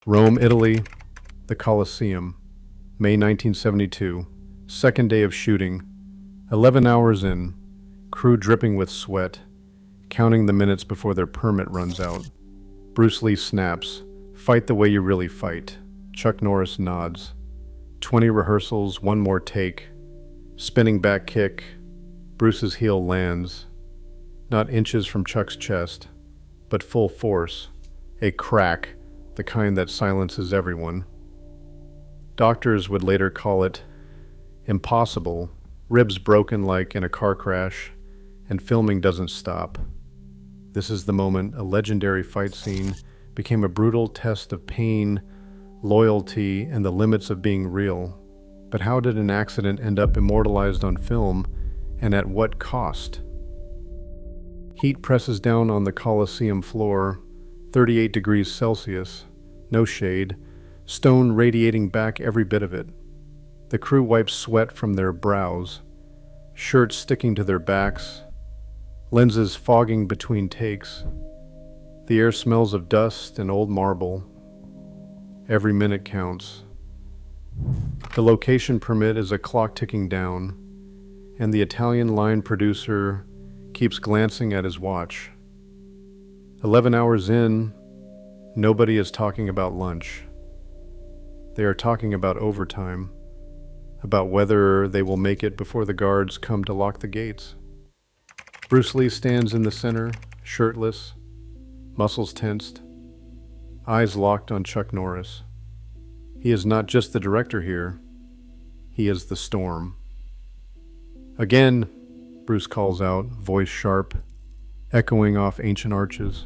Rome, Italy, the Colosseum, May 1972. Second day of shooting. 11 hours in. Crew dripping with sweat, counting the minutes before their permit runs out. Bruce Lee snaps, "Fight the way you really fight." Chuck Norris nods. 20 rehearsals, one more take. Spinning back kick. Bruce's heel lands. Not inches from Chuck's chest, but full force. A crack, the kind that silences everyone. Doctors would later call it impossible, ribs broken like in a car crash, and filming doesn't stop. This is the moment a legendary fight scene became a brutal test of pain, loyalty, and the limits of being real. But how did an accident end up immortalized on film, and at what cost? Heat presses down on the Colosseum floor, 38 degrees Celsius, no shade, stone radiating back every bit of it. The crew wipes sweat from their brows, shirts sticking to their backs, lenses fogging between takes. The air smells of dust and old marble. Every minute counts. The location permit is a clock ticking down, and the Italian line producer keeps glancing at his watch. 11 hours in, nobody is talking about lunch. They are talking about overtime, about whether they will make it before the guards come to lock the gates. Bruce Lee stands in the center, shirtless, muscles tensed, eyes locked on Chuck Norris. He is not just the director here, he is the storm. "Again," Bruce calls out, voice sharp, echoing off ancient arches.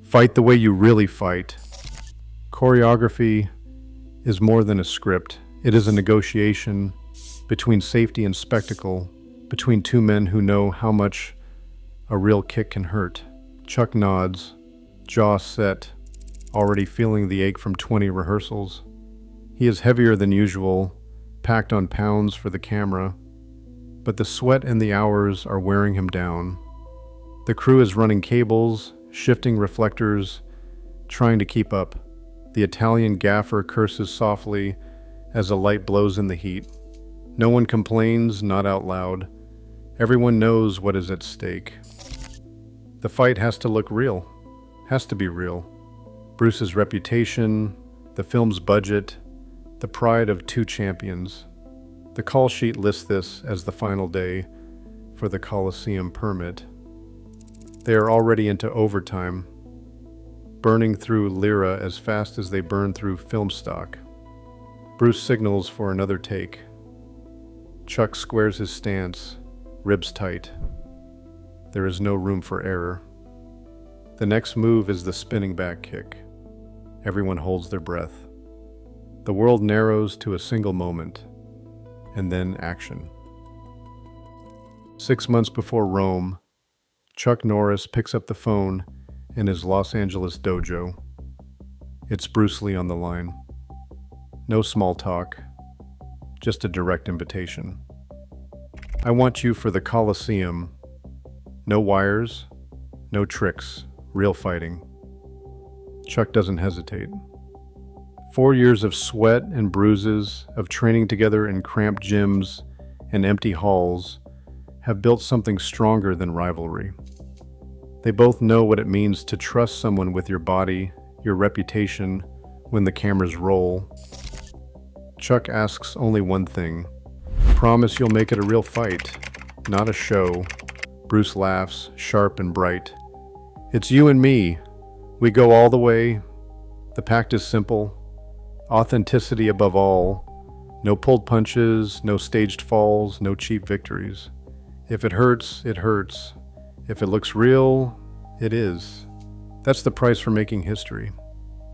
"Fight the way you really fight." Choreography is more than a script. It is a negotiation between safety and spectacle, between two men who know how much a real kick can hurt. Chuck nods, jaw set, already feeling the ache from 20 rehearsals. He is heavier than usual, packed on pounds for the camera, but the sweat and the hours are wearing him down. The crew is running cables, shifting reflectors, trying to keep up. The Italian gaffer curses softly as a light blows in the heat. No one complains, not out loud. Everyone knows what is at stake. The fight has to look real, has to be real. Bruce's reputation, the film's budget, the pride of two champions. The call sheet lists this as the final day for the Colosseum permit. They are already into overtime, burning through lira as fast as they burn through film stock. Bruce signals for another take. Chuck squares his stance, ribs tight. There is no room for error. The next move is the spinning back kick. Everyone holds their breath. The world narrows to a single moment, and then action. 6 months before Rome, Chuck Norris picks up the phone in his Los Angeles dojo. It's Bruce Lee on the line. No small talk, just a direct invitation. "I want you for the Colosseum. No wires, no tricks, real fighting." Chuck doesn't hesitate. 4 years of sweat and bruises, of training together in cramped gyms and empty halls, have built something stronger than rivalry. They both know what it means to trust someone with your body, your reputation, when the cameras roll. Chuck asks only one thing. "Promise you'll make it a real fight, not a show." Bruce laughs, sharp and bright. "It's you and me. We go all the way." The pact is simple. Authenticity above all. No pulled punches, no staged falls, no cheap victories. If it hurts, it hurts. If it looks real, it is. That's the price for making history.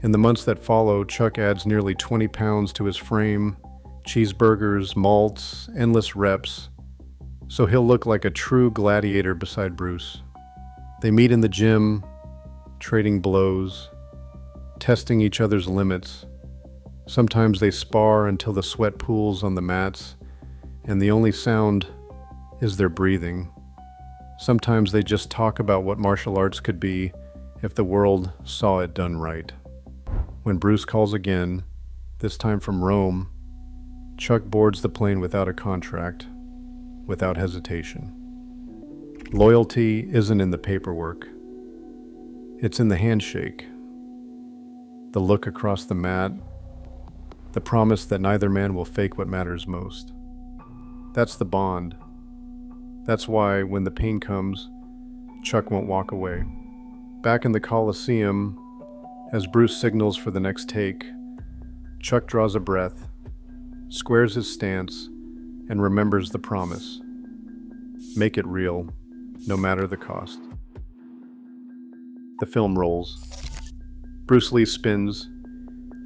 In the months that follow, Chuck adds nearly 20 pounds to his frame, cheeseburgers, malts, endless reps, so he'll look like a true gladiator beside Bruce. They meet in the gym, trading blows, testing each other's limits. Sometimes they spar until the sweat pools on the mats, and the only sound is their breathing. Sometimes they just talk about what martial arts could be if the world saw it done right. When Bruce calls again, this time from Rome, Chuck boards the plane without a contract, without hesitation. Loyalty isn't in the paperwork. It's in the handshake, the look across the mat, the promise that neither man will fake what matters most. That's the bond. That's why, when the pain comes, Chuck won't walk away. Back in the Coliseum, as Bruce signals for the next take, Chuck draws a breath, squares his stance, and remembers the promise. Make it real, no matter the cost. The film rolls. Bruce Lee spins,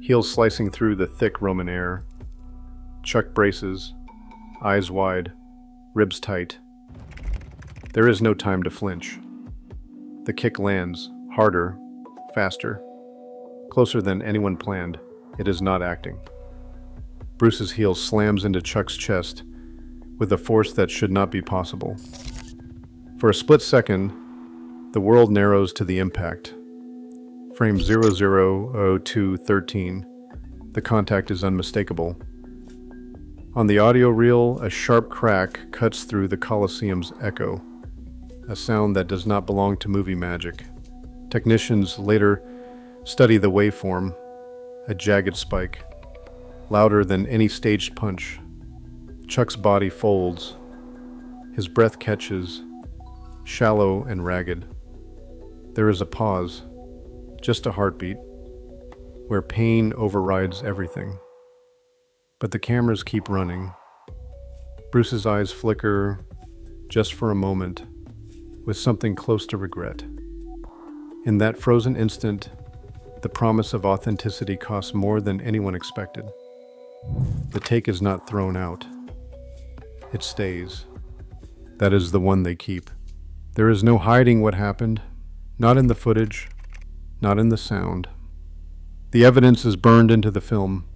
heels slicing through the thick Roman air. Chuck braces, eyes wide, ribs tight. There is no time to flinch. The kick lands, harder, faster, closer than anyone planned. It is not acting. Bruce's heel slams into Chuck's chest with a force that should not be possible. For a split second, the world narrows to the impact. Frame 000213. The contact is unmistakable. On the audio reel, a sharp crack cuts through the Coliseum's echo, a sound that does not belong to movie magic. Technicians later study the waveform, a jagged spike, louder than any staged punch. Chuck's body folds. His breath catches, shallow and ragged. There is a pause, just a heartbeat, where pain overrides everything. But the cameras keep running. Bruce's eyes flicker, just for a moment, with something close to regret. In that frozen instant, the promise of authenticity costs more than anyone expected. The take is not thrown out. It stays. That is the one they keep. There is no hiding what happened, not in the footage, not in the sound. The evidence is burned into the film,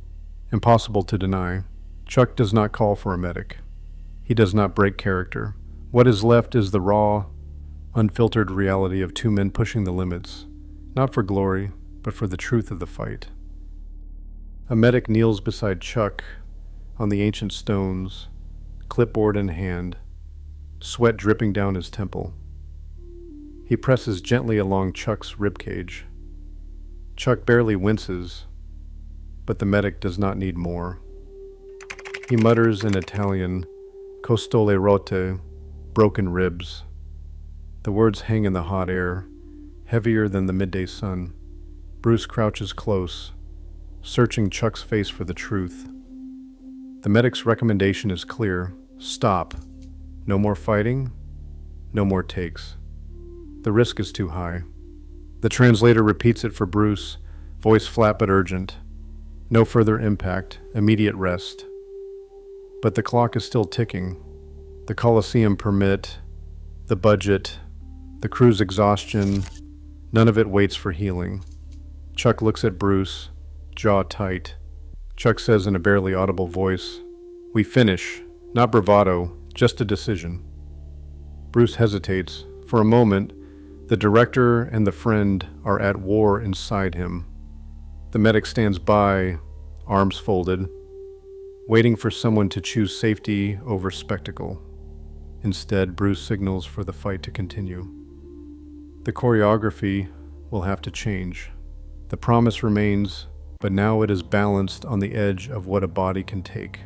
impossible to deny. Chuck does not call for a medic. He does not break character. What is left is the raw, unfiltered reality of two men pushing the limits, not for glory, but for the truth of the fight. A medic kneels beside Chuck on the ancient stones, clipboard in hand, sweat dripping down his temple. He presses gently along Chuck's ribcage. Chuck barely winces, but the medic does not need more. He mutters in Italian, "Costole rotte," broken ribs. The words hang in the hot air, heavier than the midday sun. Bruce crouches close, searching Chuck's face for the truth. The medic's recommendation is clear. Stop. No more fighting, no more takes. The risk is too high. The translator repeats it for Bruce, voice flat but urgent. No further impact, immediate rest. But the clock is still ticking. The Coliseum permit, the budget, the crew's exhaustion, none of it waits for healing. Chuck looks at Bruce, jaw tight. Chuck says in a barely audible voice, "We finish, not bravado, just a decision." Bruce hesitates. For a moment, the director and the friend are at war inside him. The medic stands by, arms folded, waiting for someone to choose safety over spectacle. Instead, Bruce signals for the fight to continue. The choreography will have to change. The promise remains, but now it is balanced on the edge of what a body can take.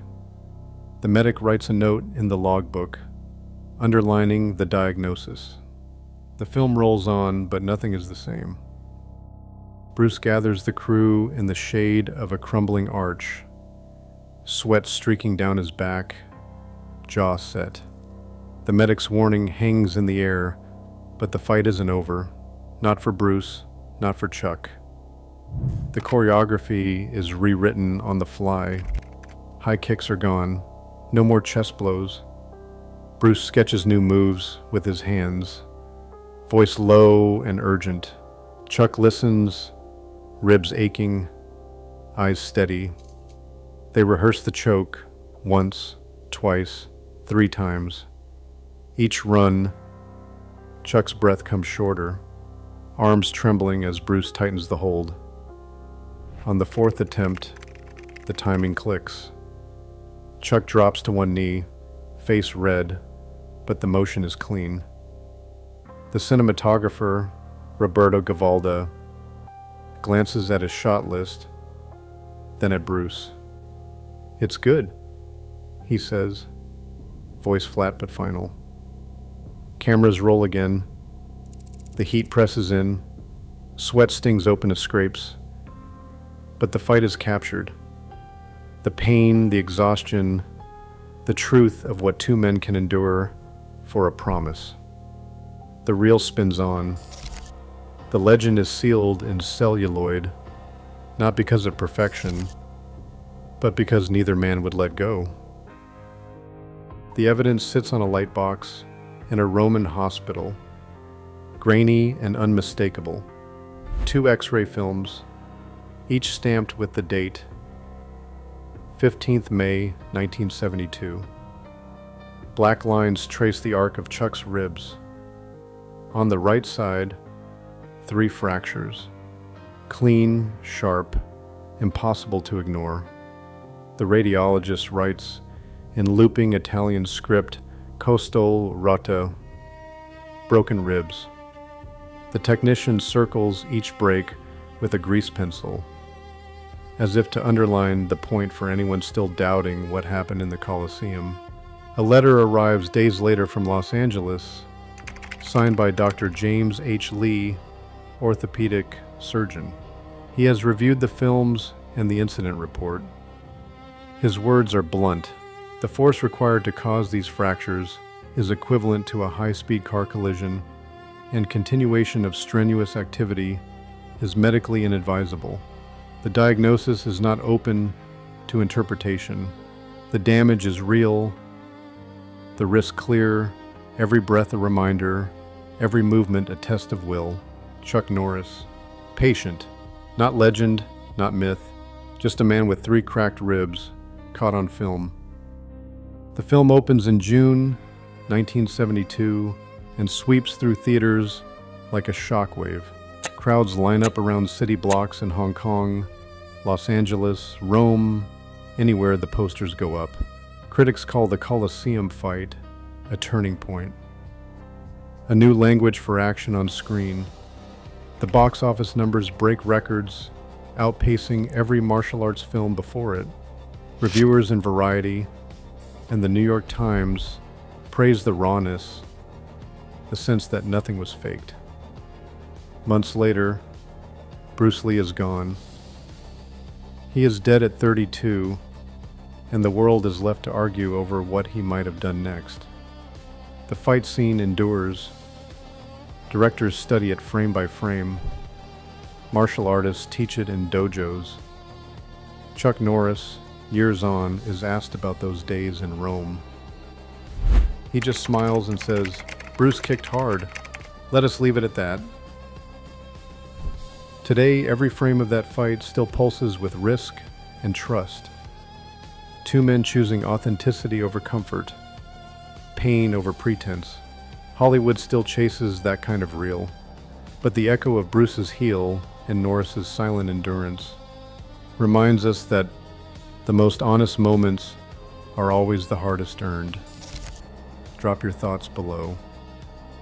The medic writes a note in the logbook, underlining the diagnosis. The film rolls on, but nothing is the same. Bruce gathers the crew in the shade of a crumbling arch, sweat streaking down his back, jaw set. The medic's warning hangs in the air, but the fight isn't over. Not for Bruce, not for Chuck. The choreography is rewritten on the fly. High kicks are gone. No more chest blows. Bruce sketches new moves with his hands, voice low and urgent. Chuck listens, ribs aching, eyes steady. They rehearse the choke once, twice, 3 times. Each run, Chuck's breath comes shorter, arms trembling as Bruce tightens the hold. On the fourth attempt, the timing clicks. Chuck drops to one knee, face red, but the motion is clean. The cinematographer, Roberto Gavalda, glances at his shot list, then at Bruce. "It's good," he says, voice flat but final. Cameras roll again. The heat presses in. Sweat stings open to scrapes. But the fight is captured. The pain, the exhaustion, the truth of what two men can endure for a promise. The reel spins on. The legend is sealed in celluloid, not because of perfection, but because neither man would let go. The evidence sits on a light box in a Roman hospital, grainy and unmistakable. 2 X-ray films, each stamped with the date, 15th May, 1972. Black lines trace the arc of Chuck's ribs. On the right side, 3 fractures. Clean, sharp, impossible to ignore. The radiologist writes in looping Italian script, "Costole rotta," broken ribs. The technician circles each break with a grease pencil, as if to underline the point for anyone still doubting what happened in the Colosseum. A letter arrives days later from Los Angeles, signed by Dr. James H. Lee, orthopedic surgeon. He has reviewed the films and the incident report. His words are blunt. The force required to cause these fractures is equivalent to a high-speed car collision, and continuation of strenuous activity is medically inadvisable. The diagnosis is not open to interpretation. The damage is real, the risk clear, every breath a reminder, every movement a test of will. Chuck Norris. Patient. Not legend, not myth, just a man with 3 cracked ribs, caught on film. The film opens in June 1972 and sweeps through theaters like a shockwave. Crowds line up around city blocks in Hong Kong, Los Angeles, Rome, anywhere the posters go up. Critics call the Colosseum fight a turning point. A new language for action on screen. The box office numbers break records, outpacing every martial arts film before it. Reviewers in Variety and the New York Times praise the rawness, the sense that nothing was faked. Months later, Bruce Lee is gone. He is dead at 32, and the world is left to argue over what he might have done next. The fight scene endures. Directors study it frame by frame. Martial artists teach it in dojos. Chuck Norris, years on, is asked about those days in Rome. He just smiles and says, "Bruce kicked hard. Let us leave it at that." Today, every frame of that fight still pulses with risk and trust. 2 men choosing authenticity over comfort, pain over pretense. Hollywood still chases that kind of real, but the echo of Bruce's heel and Norris's silent endurance reminds us that the most honest moments are always the hardest earned. Drop your thoughts below.